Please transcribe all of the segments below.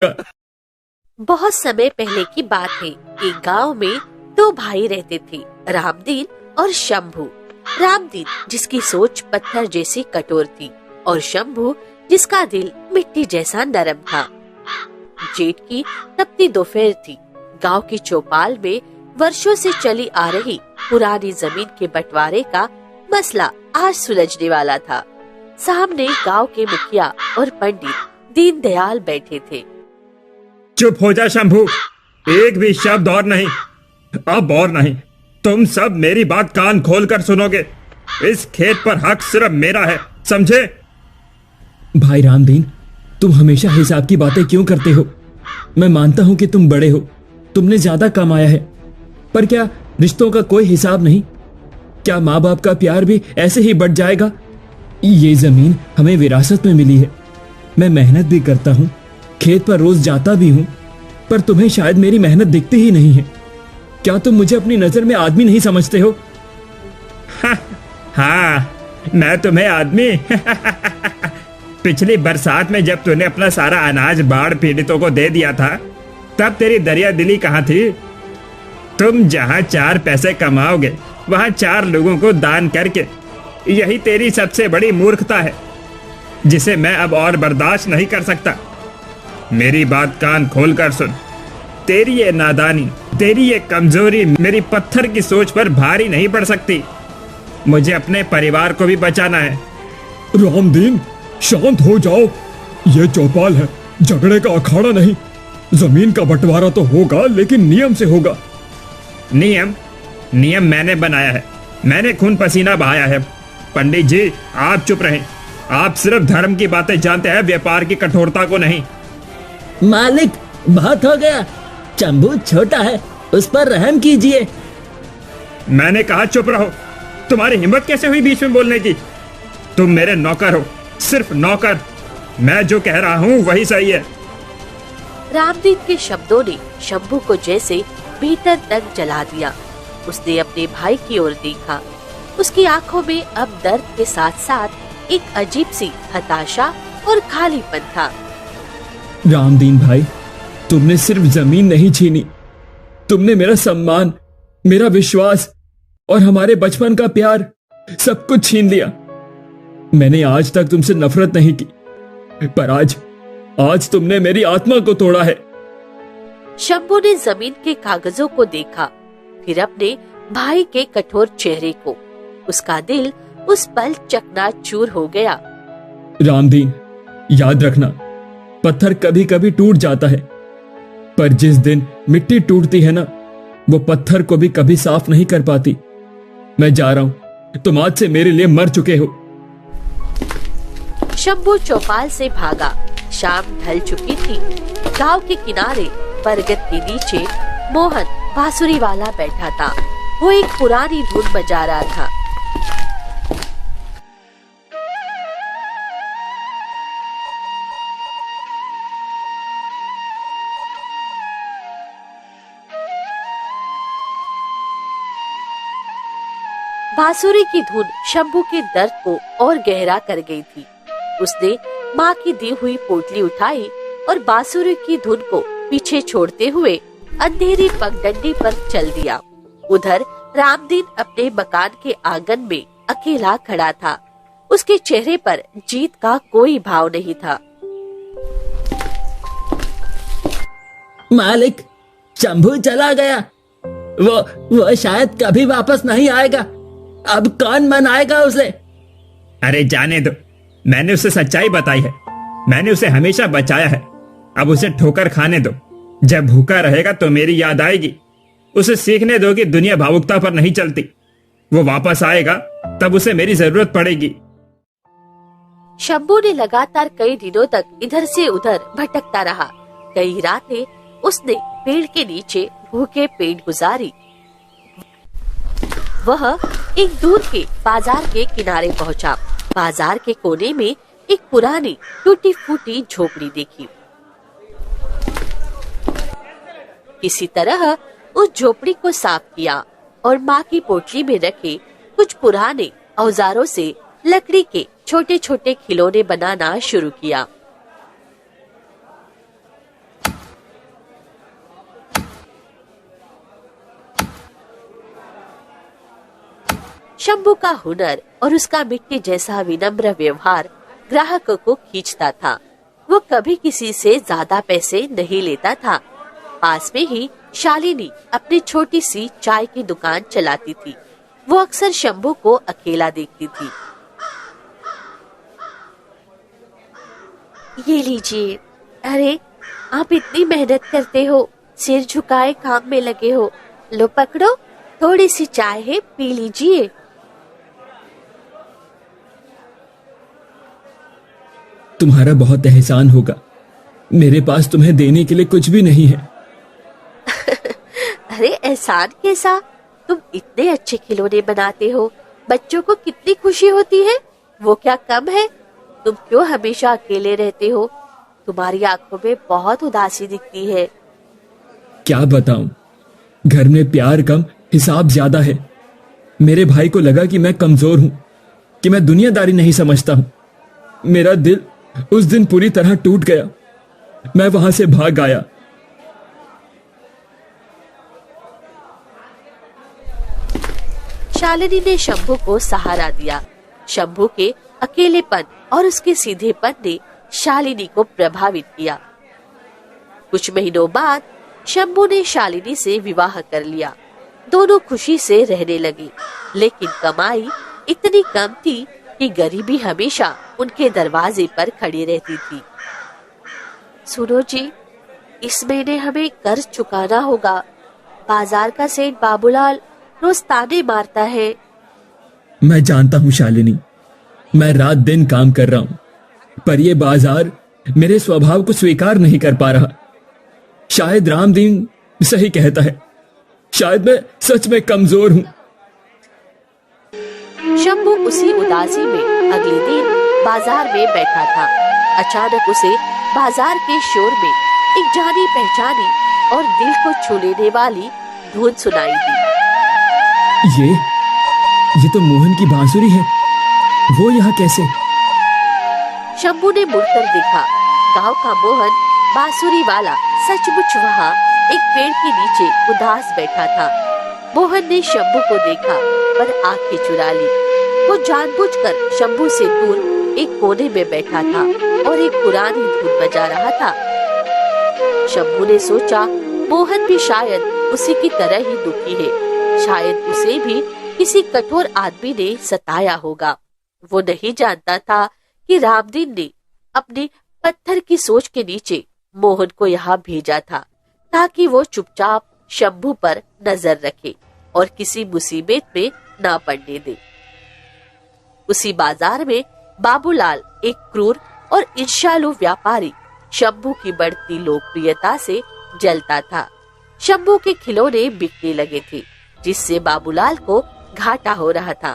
बहुत समय पहले की बात है। एक गांव में दो भाई रहते थे, रामदीन और शंभू। रामदीन जिसकी सोच पत्थर जैसी कठोर थी और शंभू जिसका दिल मिट्टी जैसा नरम था। जेठ की तपती दोपहर थी। गांव की चौपाल में वर्षों से चली आ रही पुरानी जमीन के बंटवारे का मसला आज सुलझने वाला था। सामने गांव के मुखिया और पंडित दीनदयाल बैठे थे। चुप हो जा शंभू, एक भी शब्द और नहीं, अब और नहीं। तुम सब मेरी बात कान खोलकर सुनोगे। इस खेत पर हक सिर्फ मेरा है, समझे? भाई रामदीन, तुम हमेशा हिसाब की बातें क्यों करते हो? मैं मानता हूं कि तुम बड़े हो, तुमने ज्यादा कमाया है, पर क्या रिश्तों का कोई हिसाब नहीं? क्या माँ बाप का प्यार भी ऐसे ही बढ़ जाएगा? ये जमीन हमें विरासत में मिली है। मैं मेहनत भी करता हूँ, खेत पर रोज जाता भी हूँ, पर तुम्हें शायद मेरी मेहनत दिखती ही नहीं है। क्या तुम मुझे अपनी नजर में आदमी नहीं समझते हो? हाँ, मैं तुम्हें आदमी पिछली बरसात में जब तूने अपना सारा अनाज बाढ़ पीड़ितों को दे दिया था, तब तेरी दरिया दिली कहाँ थी? तुम जहाँ 4 पैसे कमाओगे वहाँ 4 लोगों को दान करके, यही तेरी सबसे बड़ी मूर्खता है, जिसे मैं अब और बर्दाश्त नहीं कर सकता। मेरी बात कान खोलकर सुन। तेरी ये नादानी, तेरी ये कमजोरी मेरी पत्थर की सोच पर भारी नहीं पड़ सकती। मुझे अपने परिवार को भी बचाना है। रामदीन, शांत हो जाओ। ये चौपाल है, झगड़े का अखाड़ा नहीं। जमीन का बंटवारा तो होगा, लेकिन नियम से होगा। नियम मैंने बनाया है, मैंने खून पसीना बहाया है। पंडित जी, आप चुप रहें। आप सिर्फ धर्म की बातें जानते हैं, व्यापार की कठोरता को नहीं। मालिक, बहुत हो गया। शंभू छोटा है, उस पर रहम कीजिए। मैंने कहा चुप रहो। तुम्हारी हिम्मत कैसे हुई बीच में बोलने की? तुम मेरे नौकर हो, सिर्फ नौकर। मैं जो कह रहा हूँ वही सही है। रामदीन के शब्दों ने शंभू को जैसे भीतर तक जला दिया। उसने अपने भाई की ओर देखा। उसकी आंखों में अब दर्द के साथ साथ एक अजीब सी हताशा और खालीपन था। रामदीन भाई, तुमने सिर्फ जमीन नहीं छीनी, तुमने मेरा सम्मान, मेरा विश्वास और हमारे बचपन का प्यार सब कुछ छीन लिया। मैंने आज तक तुमसे नफरत नहीं की, पर आज तुमने मेरी आत्मा को तोड़ा है। शंभू ने जमीन के कागजों को देखा, फिर अपने भाई के कठोर चेहरे को। उसका दिल उस पल चकनाचूर हो गया। रामदीन, याद रखना, पत्थर कभी कभी टूट जाता है, पर जिस दिन मिट्टी टूटती है ना, वो पत्थर को भी कभी साफ नहीं कर पाती। मैं जा रहा हूं, तुम आज से मेरे लिए मर चुके हो। शंभू चौपाल से भागा। शाम ढल चुकी थी। गांव के किनारे बरगद के नीचे मोहन बांसुरी वाला बैठा था। वो एक पुरानी धुन बजा रहा था। बांसुरी की धुन शंभू के दर्द को और गहरा कर गई थी। उसने माँ की दी हुई पोटली उठाई और बांसुरी की धुन को पीछे छोड़ते हुए अंधेरी पगडंडी पर चल दिया। उधर रामदीन अपने मकान के आंगन में अकेला खड़ा था। उसके चेहरे पर जीत का कोई भाव नहीं था। मालिक, शंभू चला गया। वो शायद कभी वापस नहीं आएगा। अब कौन मनाएगा उसे? अरे जाने दो, मैंने उसे सच्चाई बताई है। मैंने उसे हमेशा बचाया है। अब उसे ठोकर खाने दो। जब भूखा रहेगा तो मेरी याद आएगी। उसे सीखने दो कि दुनिया भावुकता पर नहीं चलती। वो वापस आएगा तब उसे मेरी जरूरत पड़ेगी। शंभू ने लगातार कई दिनों तक इधर से उधर भटकता रहा। कई रातें उसने पेड़ के नीचे भूखे पेट गुजारी। वह एक दूर के बाजार के किनारे पहुंचा। बाजार के कोने में एक पुरानी टूटी फूटी झोपड़ी देखी। किसी तरह उस झोपड़ी को साफ किया और माँ की पोटली में रखे कुछ पुराने औजारों से लकड़ी के छोटे छोटे खिलौने बनाना शुरू किया। शंभू का हुनर और उसका मिट्टी जैसा विनम्र व्यवहार ग्राहकों को खींचता था। वो कभी किसी से ज्यादा पैसे नहीं लेता था। पास में ही शालिनी अपनी छोटी सी चाय की दुकान चलाती थी। वो अक्सर शंभू को अकेला देखती थी। ये लीजिए। अरे आप इतनी मेहनत करते हो, सिर झुकाए काम में लगे हो, लो पकड़ो, थोड़ी सी चाय है, पी लीजिए। तुम्हारा बहुत एहसान होगा, मेरे पास तुम्हें देने के लिए कुछ भी नहीं है। अरे एहसान कैसा? तुम इतने अच्छे खिलौने बनाते हो, बच्चों को कितनी खुशी होती है। वो क्या कम है? तुम क्यों हमेशा अकेले रहते हो? तुम्हारी आंखों में बहुत उदासी दिखती है। क्या बताऊं, घर में प्यार कम, हिसाब ज्यादा है। मेरे भाई को लगा कि मैं कमजोर हूं, कि मैं दुनियादारी नहीं समझता हूं। मेरा दिल उस दिन पूरी तरह टूट गया। मैं वहां से भाग आया। शालिनी ने शंभू को सहारा दिया। शंभू के अकेलेपन और उसके सीधेपन ने शालिनी को प्रभावित किया। कुछ महीनों बाद शंभू ने शालिनी से विवाह कर लिया। दोनों खुशी से रहने लगे, लेकिन कमाई इतनी कम थी कि गरीबी हमेशा उनके दरवाजे पर खड़ी रहती थी। सुनो जी, इस महीने हमें कर्ज चुकाना होगा। बाजार का सेठ बाबूलाल रोज ताने मारता है। मैं जानता हूं शालिनी, मैं रात दिन काम कर रहा हूं, पर यह बाजार मेरे स्वभाव को स्वीकार नहीं कर पा रहा। शायद रामदीन सही कहता है, शायद मैं सच में कमजोर हूं। शंभू उसी उदासी में अगले दिन बाजार में बैठा था। अचानक उसे बाजार के शोर में एक जानी पहचानी और दिल को छू लेने वाली धुन सुनाई दी। ये तो मोहन की बांसुरी है। वो यहाँ कैसे? शंभू ने मुड़कर देखा। गांव का मोहन बांसुरी वाला सचमुच वहाँ एक पेड़ के नीचे उदास बैठा था। मोहन ने शंभू को देखा पर आंखें चुरा ली। वो जानबूझकर शंभू से दूर एक कोने में बैठा था और एक पुरानी धुन बजा रहा था। शंभू ने सोचा मोहन भी शायद उसी की तरह ही दुखी है। शायद उसे भी किसी कठोर आदमी ने सताया होगा। वो नहीं जानता था कि रामदीन ने अपनी पत्थर की सोच के नीचे मोहन को यहाँ भेजा था, ताकि वो चुपचाप शंभू पर नजर रखे और किसी मुसीबत में ना पड़ने दे। उसी बाजार में बाबूलाल, एक क्रूर और ईर्ष्यालु व्यापारी, शंभू की बढ़ती लोकप्रियता से जलता था। शंभू के खिलौने बिकने लगे थे, जिससे बाबूलाल को घाटा हो रहा था।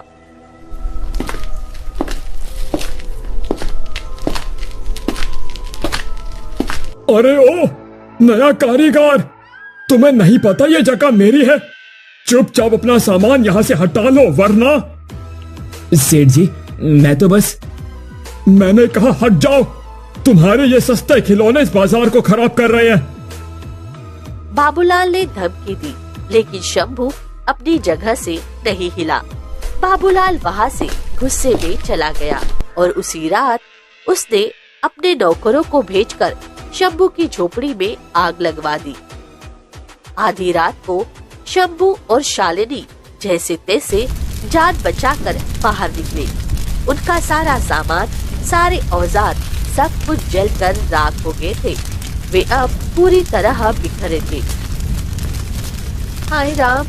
अरे ओ नया कारीगर, तुम्हें नहीं पता ये जगह मेरी है? चुपचाप अपना सामान यहाँ से हटा लो, वरना। सेठ जी, मैं तो बस। मैंने कहा हट जाओ, तुम्हारे ये सस्ते खिलौने इस बाजार को खराब कर रहे हैं। बाबूलाल ने धमकी दी, लेकिन शंभू अपनी जगह से नहीं हिला। बाबूलाल वहाँ से गुस्से में चला गया और उसी रात उसने अपने नौकरों को भेजकर शंभू की झोपड़ी में आग लगवा दी। आधी रात को शंभू और शालिनी जैसे तैसे जान बचाकर बाहर निकले। उनका सारा सामान, सारे औजार, सब कुछ जलकर राख हो गए थे। वे अब पूरी तरह बिखरे थे। हाय राम,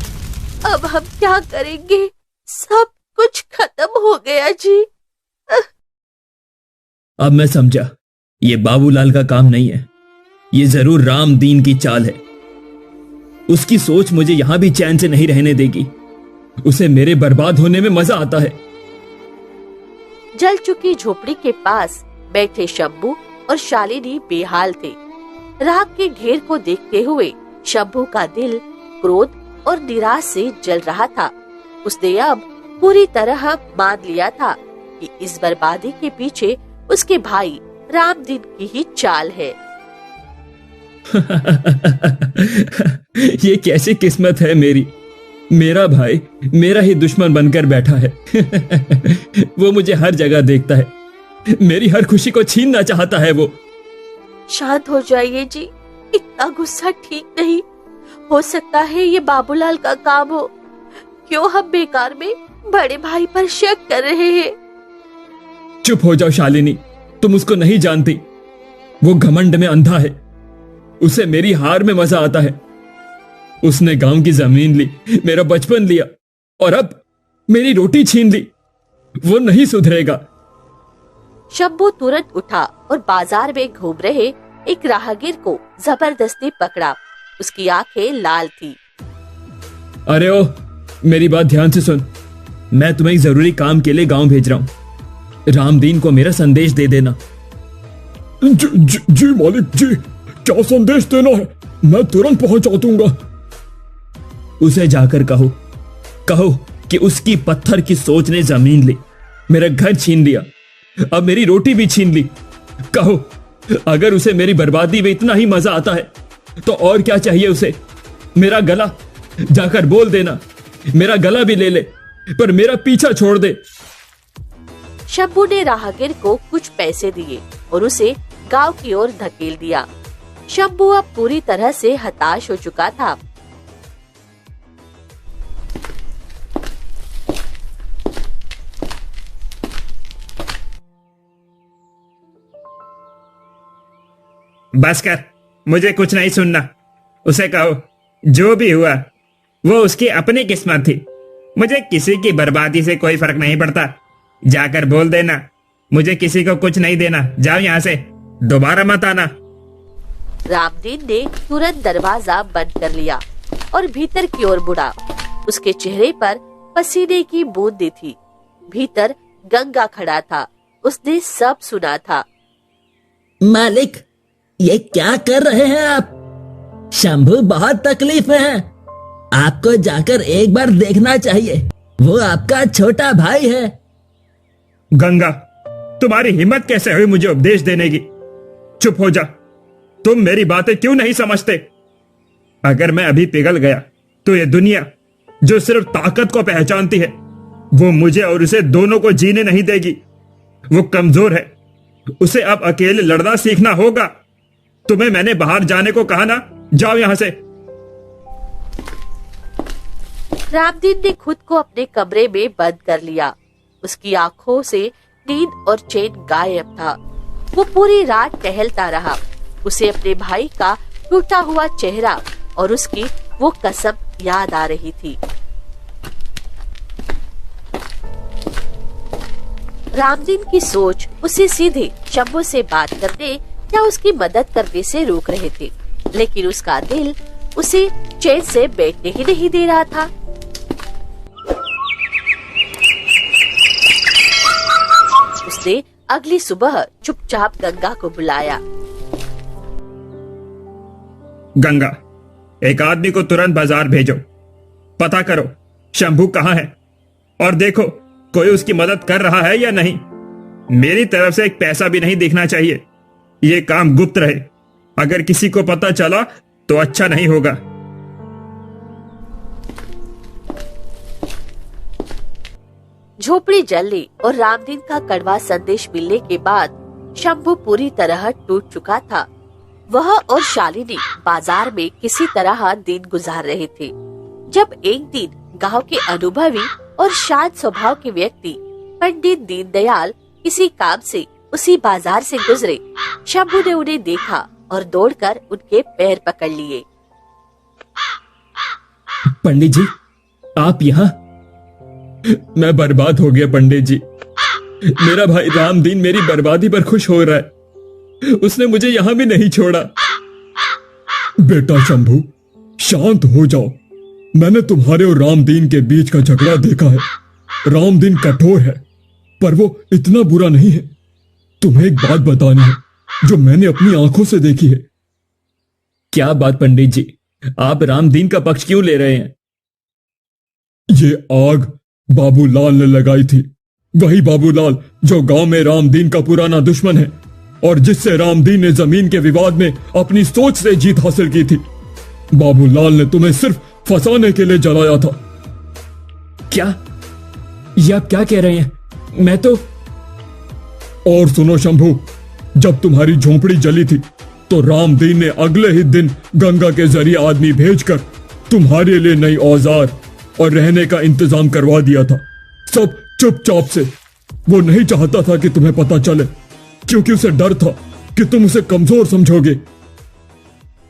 अब हम क्या करेंगे? सब कुछ खत्म हो गया जी। अब मैं समझा, ये बाबूलाल का काम नहीं है, ये जरूर रामदीन की चाल है। उसकी सोच मुझे यहां भी चैन से नहीं रहने देगी। उसे मेरे बर्बाद होने में मजा आता है। जल चुकी झोपड़ी के पास बैठे शंभू और शालिनी बेहाल थे। राख के ढेर को देखते हुए शंभू का दिल क्रोध और निराश से जल रहा था। उसने अब पूरी तरह मान लिया था कि इस बर्बादी के पीछे उसके भाई रामदीन की ही चाल है। ये कैसी किस्मत है मेरी मेरा भाई मेरा ही दुश्मन बनकर बैठा है। वो मुझे हर जगह देखता है, मेरी हर खुशी को छीनना चाहता है वो। शांत हो जाइए जी, इतना गुस्सा ठीक नहीं। हो सकता है ये बाबूलाल का काम हो। क्यों हम बेकार में बड़े भाई पर शक कर रहे हैं? चुप हो जाओ शालिनी, तुम उसको नहीं जानती। वो घमंड में अंधा है, उसे मेरी हार में मजा आता है। उसने गांव की जमीन ली, मेरा बचपन लिया और अब मेरी रोटी छीन ली। वो नहीं सुधरेगा। शंभू तुरंत उठा और बाजार में घूम रहे एक राहगीर को जबरदस्ती पकड़ा। उसकी आंखें लाल थी। अरे ओ, मेरी बात ध्यान से सुन। मैं तुम्हें एक जरूरी काम के लिए गांव भेज रहा हूं। रामदीन को मेरा संदेश दे देना। जी मालिक जी, क्या संदेश देना है? मैं तुरंत पहुंचा दूंगा। उसे जाकर कहो कि उसकी पत्थर की सोच ने जमीन ली, मेरा घर छीन लिया, अब मेरी रोटी भी छीन ली। कहो, अगर उसे मेरी बर्बादी में इतना ही मजा आता है तो और क्या चाहिए उसे? मेरा गला, जाकर बोल देना, मेरा गला भी ले ले, पर मेरा पीछा छोड़ दे। शंभू ने राहगीर को कुछ पैसे दिए और उसे गांव की ओर धकेल दिया। शंभू अब पूरी तरह से हताश हो चुका था। बस कर, मुझे कुछ नहीं सुनना। उसे कहो जो भी हुआ वो उसकी अपनी किस्मत थी। मुझे किसी की बर्बादी से कोई फर्क नहीं पड़ता। जाकर बोल देना, मुझे किसी को कुछ नहीं देना। जाओ यहाँ से, दोबारा मत आना। रामदीन ने तुरंत दरवाजा बंद कर लिया और भीतर की ओर मुड़ा। उसके चेहरे पर पसीने की बूंदें थी। भीतर गंगा खड़ा था। उसने सब सुना था। मालिक, ये क्या कर रहे हैं आप? शंभू बहुत तकलीफ में है। आपको जाकर एक बार देखना चाहिए। वो आपका छोटा भाई है। गंगा, तुम्हारी हिम्मत कैसे हुई मुझे उपदेश देने की? चुप हो जा। तुम मेरी बातें क्यों नहीं समझते? अगर मैं अभी पिघल गया तो ये दुनिया जो सिर्फ ताकत को पहचानती है वो मुझे और उसे दोनों को जीने नहीं देगी। वो कमजोर है, उसे अब अकेले लड़ना सीखना होगा। तुम्हें मैंने बाहर जाने को कहा ना, जाओ यहां से। रामदीन ने खुद को अपने कमरे में बंद कर लिया। उसकी आंखों से नींद और चैन गायब था। वो पूरी रात टहलता रहा। उसे अपने भाई का टूटा हुआ चेहरा और उसकी वो कसम याद आ रही थी। रामदीन की सोच उसे सीधे शंभू से बात करने या उसकी मदद करने से रोक रहे थे, लेकिन उसका दिल उसे चैन से बैठने ही नहीं दे रहा था। उसने अगली सुबह चुपचाप गंगा को बुलाया। गंगा, एक आदमी को तुरंत बाजार भेजो। पता करो शंभू कहाँ है और देखो कोई उसकी मदद कर रहा है या नहीं। मेरी तरफ से एक पैसा भी नहीं दिखना चाहिए। ये काम गुप्त रहे। अगर किसी को पता चला तो अच्छा नहीं होगा। झोपड़ी जलने और रामदीन का कड़वा संदेश मिलने के बाद शंभू पूरी तरह टूट चुका था। वह और शालिनी बाजार में किसी तरह दिन गुजार रहे थे, जब एक दिन गांव के अनुभवी और शांत स्वभाव के व्यक्ति पंडित दीनदयाल किसी काम से उसी बाजार से गुजरे। शंभू ने उन्हें देखा और दौड़कर उनके पैर पकड़ लिए। पंडित जी, आप यहाँ? मैं बर्बाद हो गया पंडित जी। मेरा भाई रामदीन मेरी बर्बादी पर खुश हो रहा है। उसने मुझे यहाँ भी नहीं छोड़ा। बेटा शंभू, शांत हो जाओ। मैंने तुम्हारे और रामदीन के बीच का झगड़ा देखा है। रामदीन कठोर है, पर वो इतना बुरा नहीं है। तुम्हें एक बात बतानी है जो मैंने अपनी आंखों से देखी है। क्या बात पंडित जी? आप रामदीन का पक्ष क्यों ले रहे हैं? ये आग बाबूलाल ने लगाई थी। वही बाबूलाल जो गांव में रामदीन का पुराना दुश्मन है और जिससे रामदीन ने जमीन के विवाद में अपनी सोच से जीत हासिल की थी। बाबूलाल ने तुम्हें सिर्फ फंसाने के लिए जलाया था क्या? ये आप क्या कह रहे हैं? मैं तो और सुनो शंभू, जब तुम्हारी झोपड़ी जली थी तो रामदीन ने अगले ही दिन गंगा के जरिए आदमी भेजकर तुम्हारे लिए नई औजार और रहने का इंतजाम करवा दिया था, सब चुपचाप से। वो नहीं चाहता था कि तुम्हें पता चले, क्योंकि उसे डर था कि तुम उसे कमजोर समझोगे।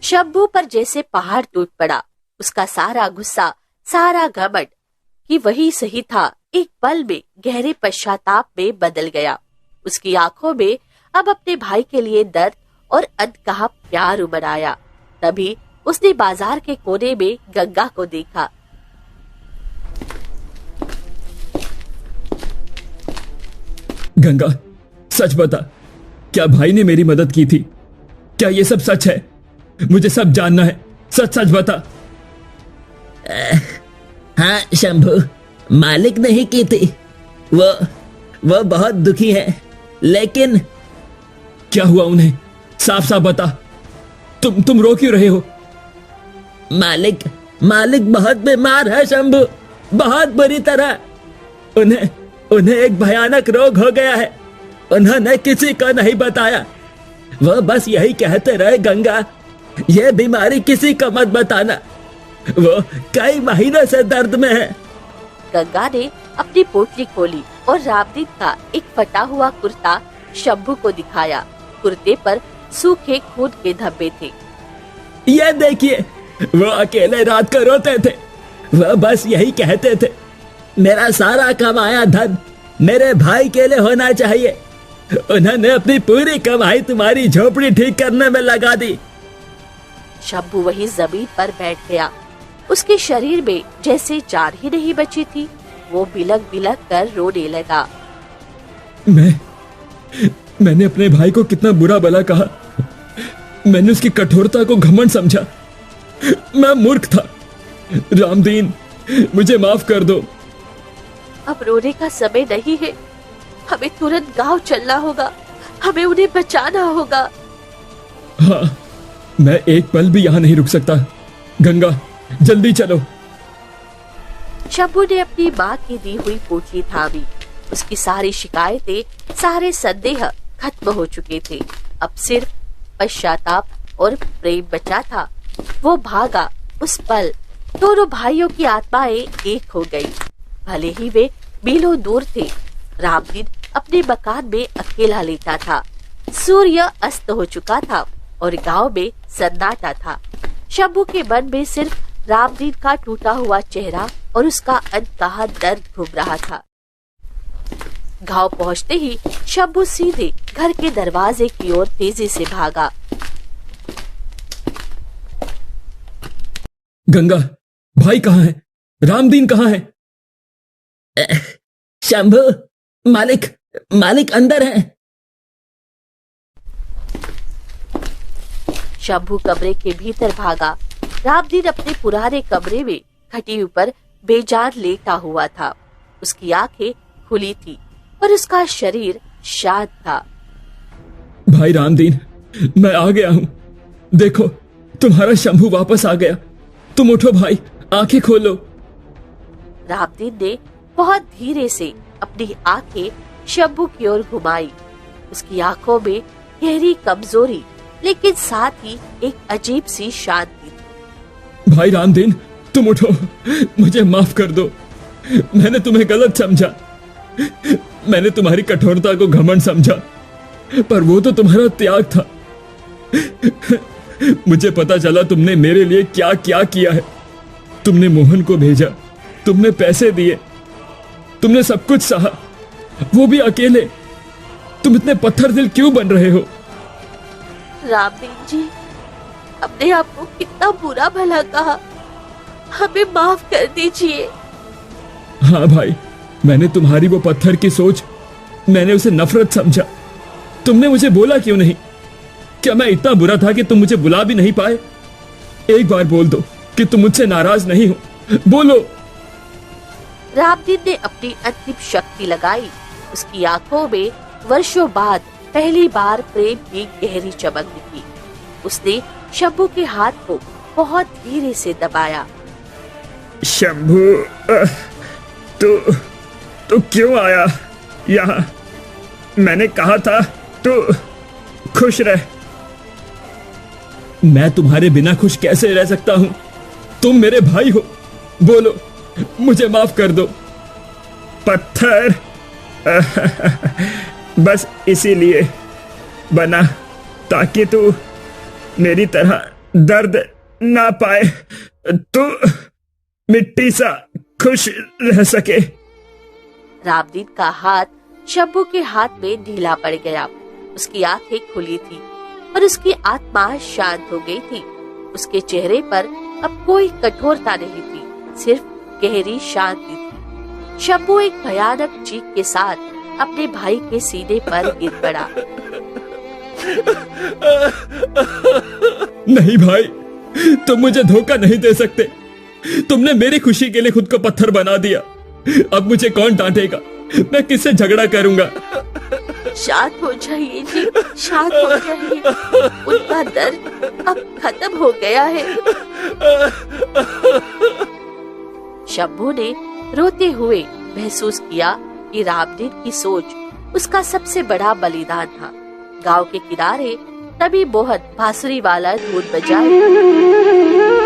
शंभू पर जैसे पहाड़ टूट पड़ा। उसका सारा गुस्सा, सारा घमंड कि वही सही था, एक पल में गहरे पश्चाताप में बदल गया। उसकी आंखों में अब अपने भाई के लिए दर्द और अनकहा प्यार उमड़ आया। तभी उसने बाजार के कोने में गंगा को देखा। गंगा, सच बता, क्या भाई ने मेरी मदद की थी? क्या ये सब सच है? मुझे सब जानना है, सच सच बता। हाँ शंभू, मालिक नहीं की थी। वो बहुत दुखी है, लेकिन क्या हुआ उन्हें? साफ साफ बता। तुम रो क्यों रहे हो? मालिक बहुत बीमार है शंभू, बहुत बुरी तरह। उन्हें एक भयानक रोग हो गया है। उन्होंने किसी को नहीं बताया। वो बस यही कहते रहे, गंगा, ये बीमारी किसी को मत बताना। वो कई महीनों से दर्द में है। गंगा ने अपनी पोटली खोली और रामदीन का एक फटा हुआ कुर्ता शंभू को दिखाया। कुर्ते पर सूखे खून के धब्बे थे। ये देखिए, वो अकेले रात को रोते थे। वो बस यही कहते थे, मेरा सारा कमाया धन मेरे भाई के लिए होना चाहिए। उन्होंने अपनी पूरी कमाई तुम्हारी झोपड़ी ठीक करने में लगा दी। शंभू वहीं जमीन पर बैठ गया। उसके शरीर में जैसे जान ही नहीं बची थी। वो बिलक बिलक कर रोने लगा। मैंने अपने भाई को कितना बुरा भला कहा। मैंने उसकी कठोरता को घमंड समझा। मैं मूर्ख था। रामदीन, मुझे माफ कर दो। अब रोने का समय नहीं है। हमें तुरंत गांव चलना होगा। हमें उन्हें बचाना होगा। हाँ, मैं एक पल भी यहाँ नहीं रुक सकता। गंगा, जल्दी चलो। शंभू ने अपनी माँ की दी हुई पोटली थामी। उसकी सारी शिकायतें, सारे संदेह खत्म हो चुके थे। अब सिर्फ पश्चाताप और प्रेम बचा था। वो भागा। उस पल दोनों भाइयों की आत्माएं एक हो गई। भले ही वे मीलों दूर थे। रामदीन अपने मकान में अकेला लेटा था। सूर्य अस्त हो चुका था और गांव में सन्नाटा था। शंभू के मन में सिर्फ रामदीन का टूटा हुआ चेहरा और उसका अनकहा दर्द घूम रहा था। गांव पहुंचते ही शंभू सीधे घर के दरवाजे की ओर तेजी से भागा। गंगा, भाई कहाँ है? रामदीन कहाँ है? शंभू, मालिक अंदर है। शंभू कमरे के भीतर भागा। रामदीन अपने पुराने कमरे में खटिया ऊपर बेजान लेटा हुआ था। उसकी आंखें खुली थी और उसका शरीर शांत था। भाई रामदीन, मैं आ गया हूँ। देखो, तुम्हारा शंभू वापस आ गया। तुम उठो भाई, आंखें खोलो। रामदीन ने बहुत धीरे से अपनी आंखें शंभू की ओर घुमाई। उसकी आंखों में गहरी कमजोरी लेकिन साथ ही एक अजीब सी शांति थी। भाई रामदीन, तुम उठो, मुझे माफ कर दो। मैंने तुम्हें गलत समझा। मैंने तुम्हारी कठोरता को घमंड समझा, पर वो तो तुम्हारा त्याग था। मुझे पता चला तुमने मेरे लिए क्या क्या किया है। तुमने मोहन को भेजा, तुमने पैसे दिए, तुमने सब कुछ सहा, वो भी अकेले। तुम इतने पत्थर दिल क्यों बन रहे हो? रामदीन जी, अपने आप को कितना बुरा भला कहा। हमें माफ कर दीजिए। हाँ भाई, मैंने तुम्हारी वो पत्थर की सोच, मैंने उसे नफरत समझा। तुमने मुझे बोला क्यों नहीं? क्या मैं इतना बुरा था कि तुम मुझे बुला भी नहीं पाए? एक बार बोल दो कि तुम मुझसे नाराज नहीं हो। बोलो। रामदीन ने अपनी अंतिम शक्ति लगाई। उसकी आंखों में वर्षों बाद पहली बार प्रेम की गहरी चमक दिखी। उसने शंभू के हाथ को बहुत धीरे से दबाया। शंभू, तू क्यों आया यहाँ? मैंने कहा था तू खुश रह। मैं तुम्हारे बिना खुश कैसे रह सकता हूं? तुम मेरे भाई हो। बोलो, मुझे माफ कर दो। पत्थर बस इसीलिए बना ताकि तू मेरी तरह दर्द ना पाए, तू मिट्टी सा खुश रह सके। रामदीन का हाथ शंभू के हाथ में ढीला पड़ गया। उसकी आंखें खुली थी और उसकी आत्मा शांत हो गई थी। उसके चेहरे पर अब कोई कठोरता नहीं थी, सिर्फ गहरी शांति थी। शंभू एक भयानक चीख के साथ अपने भाई के सीने पर गिर पड़ा। नहीं भाई, तुम मुझे धोखा नहीं दे सकते। तुमने मेरी खुशी के लिए खुद को पत्थर बना दिया। अब मुझे कौन डांटेगा? मैं किससे झगड़ा करूंगा? शांत हो जाइए जी, शांत हो जाइए। उनका दर्द अब खत्म हो गया है। शंभू ने रोते हुए महसूस किया कि रामदीन की सोच उसका सबसे बड़ा बलिदान था। गांव के किनारे तभी मोहन बांसुरी वाला धुन बजाए।